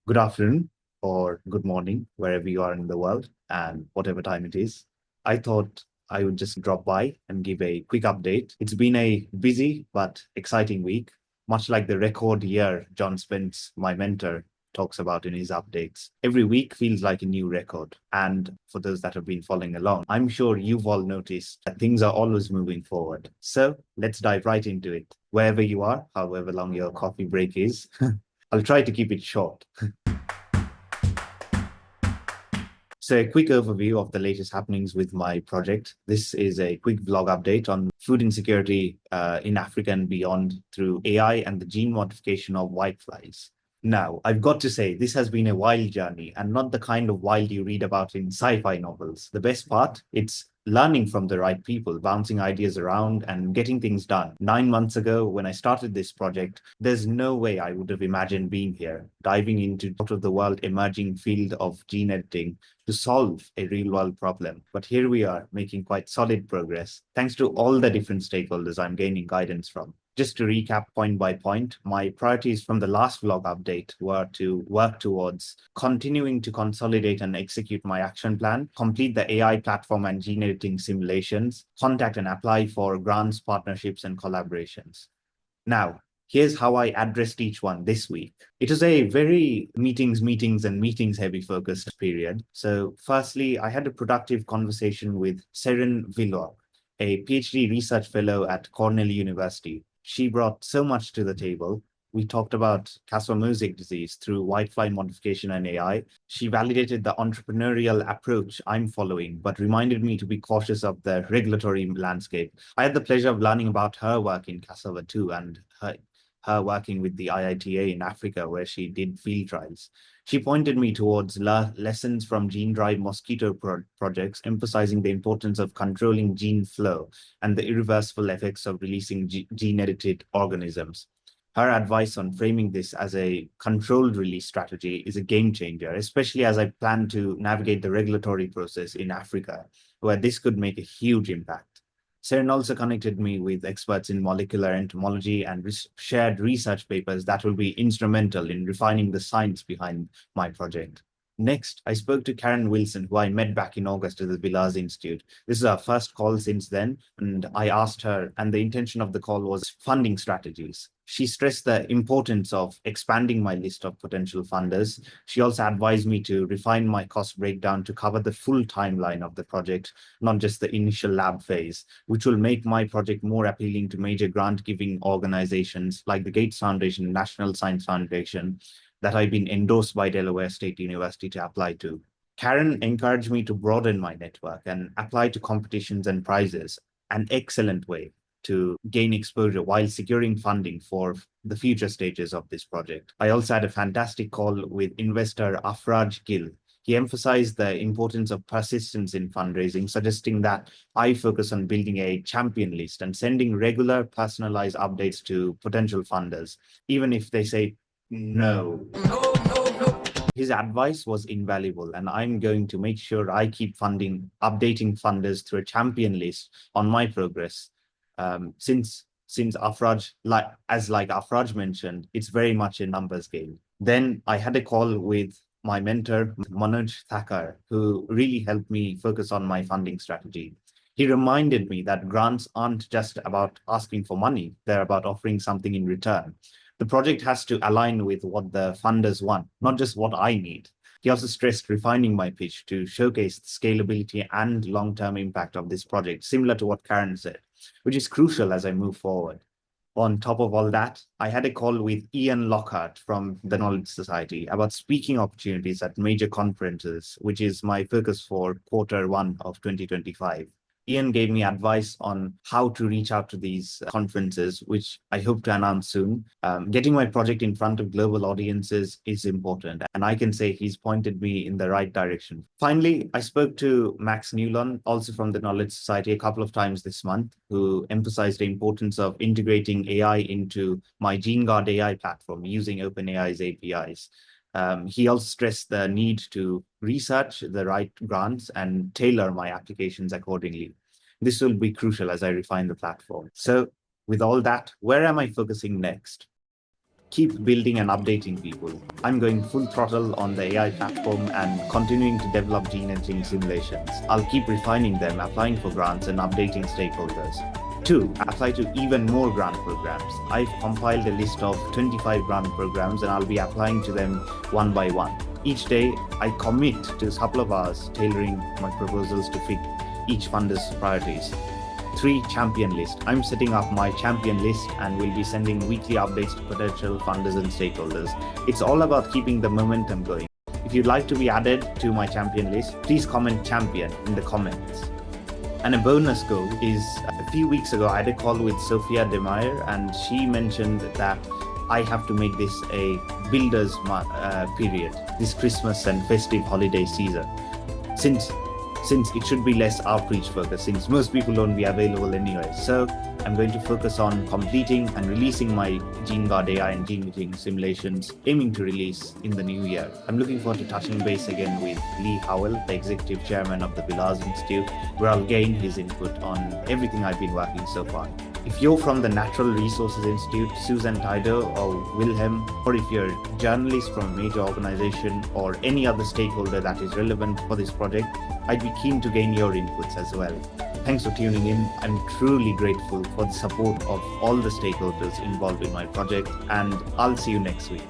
Good afternoon or good morning, wherever you are in the world and whatever time it is. I thought I would just drop by and give a quick update. It's been a busy but exciting week, much like the record year John Spence, my mentor, talks about in his updates. Every week feels like a new record. And for those that have been following along, I'm sure you've all noticed that things are always moving forward. So let's dive right into it. Wherever you are, however long your coffee break is, I'll try to keep it short. So a quick overview of the latest happenings with my project. This is a quick vlog update on food insecurity in Africa and beyond through AI and the gene modification of whiteflies. Now, I've got to say, this has been a wild journey and not the kind of wild you read about in sci-fi novels. The best part, it's learning from the right people, bouncing ideas around and getting things done. 9 months ago, when I started this project, there's no way I would have imagined being here, diving into out of the world emerging field of gene editing to solve a real world problem. But here we are making quite solid progress, thanks to all the different stakeholders I'm gaining guidance from. Just to recap point by point, my priorities from the last vlog update were to work towards continuing to consolidate and execute my action plan, complete the AI platform and gene editing simulations, contact and apply for grants, partnerships, and collaborations. Now, here's how I addressed each one this week. It was a very meetings heavy focused period. So firstly, I had a productive conversation with Seren Villwock, a PhD research fellow at Cornell University. She brought so much to the table. We talked about Casper mosaic disease through whitefly modification and AI. She validated the entrepreneurial approach I'm following, but reminded me to be cautious of the regulatory landscape. I had the pleasure of learning about her work in Cassava too, and her working with the IITA in Africa, where she did field trials. She pointed me towards lessons from gene drive mosquito projects, emphasizing the importance of controlling gene flow and the irreversible effects of releasing gene edited organisms. Her advice on framing this as a controlled release strategy is a game changer, especially as I plan to navigate the regulatory process in Africa, where this could make a huge impact. Seren also connected me with experts in molecular entomology and shared research papers that will be instrumental in refining the science behind my project. Next, I spoke to Karen Wilson, who I met back in August at the Villas Institute. This is our first call since then, and I asked her, and the intention of the call was funding strategies. She stressed the importance of expanding my list of potential funders. She also advised me to refine my cost breakdown to cover the full timeline of the project, not just the initial lab phase, which will make my project more appealing to major grant-giving organizations like the Gates Foundation, National Science Foundation, that I've been endorsed by Delaware State University to apply to. Karen encouraged me to broaden my network and apply to competitions and prizes, an excellent way to gain exposure while securing funding for the future stages of this project. I also had a fantastic call with investor Afraj Gill. He emphasized the importance of persistence in fundraising, suggesting that I focus on building a champion list and sending regular personalized updates to potential funders, even if they say no. His advice was invaluable, and I'm going to make sure I keep updating funders through a champion list on my progress. Since Afraj, like Afraj mentioned, it's very much a numbers game. Then I had a call with my mentor, Manoj Thakkar, who really helped me focus on my funding strategy. He reminded me that grants aren't just about asking for money, they're about offering something in return. The project has to align with what the funders want, not just what I need. He also stressed refining my pitch to showcase the scalability and long-term impact of this project, similar to what Karen said, which is crucial as I move forward. On top of all that, I had a call with Ian Lockhart from the Knowledge Society about speaking opportunities at major conferences, which is my focus for Q1 of 2025. Ian gave me advice on how to reach out to these conferences, which I hope to announce soon. Getting my project in front of global audiences is important, and I can say he's pointed me in the right direction. Finally, I spoke to Max Newlon, also from the Knowledge Society, a couple of times this month, who emphasized the importance of integrating AI into my GeneGuard AI platform using OpenAI's APIs. He also stressed the need to research the right grants and tailor my applications accordingly. This will be crucial as I refine the platform. So with all that, where am I focusing next? keep building and updating people. I'm going full throttle on the AI platform and continuing to develop gene editing simulations. I'll keep refining them, applying for grants and updating stakeholders. 2. Apply to even more grant programs. I've compiled a list of 25 grant programs and I'll be applying to them one by one. Each day, I commit to a couple of hours tailoring my proposals to fit each funder's priorities. 3. Champion list. I'm setting up my champion list and will be sending weekly updates to potential funders and stakeholders. It's all about keeping the momentum going. If you'd like to be added to my champion list, please comment champion in the comments. And a bonus goal is, a few weeks ago, I had a call with Sophia Demeyer, and she mentioned that I have to make this a builder's period, this Christmas and festive holiday season. Since it should be less outreach focused, since most people don't be available anyway. So I'm going to focus on completing and releasing my GeneGuard AI and gene editing simulations, aiming to release in the new year. I'm looking forward to touching base again with Lee Howell, the executive chairman of the Villwock Institute, where I'll gain his input on everything I've been working so far. If you're from the Natural Resources Institute, Susan Tido or Wilhelm, or if you're a journalist from a major organization or any other stakeholder that is relevant for this project, I'd be keen to gain your inputs as well. Thanks for tuning in. I'm truly grateful for the support of all the stakeholders involved in my project, and I'll see you next week.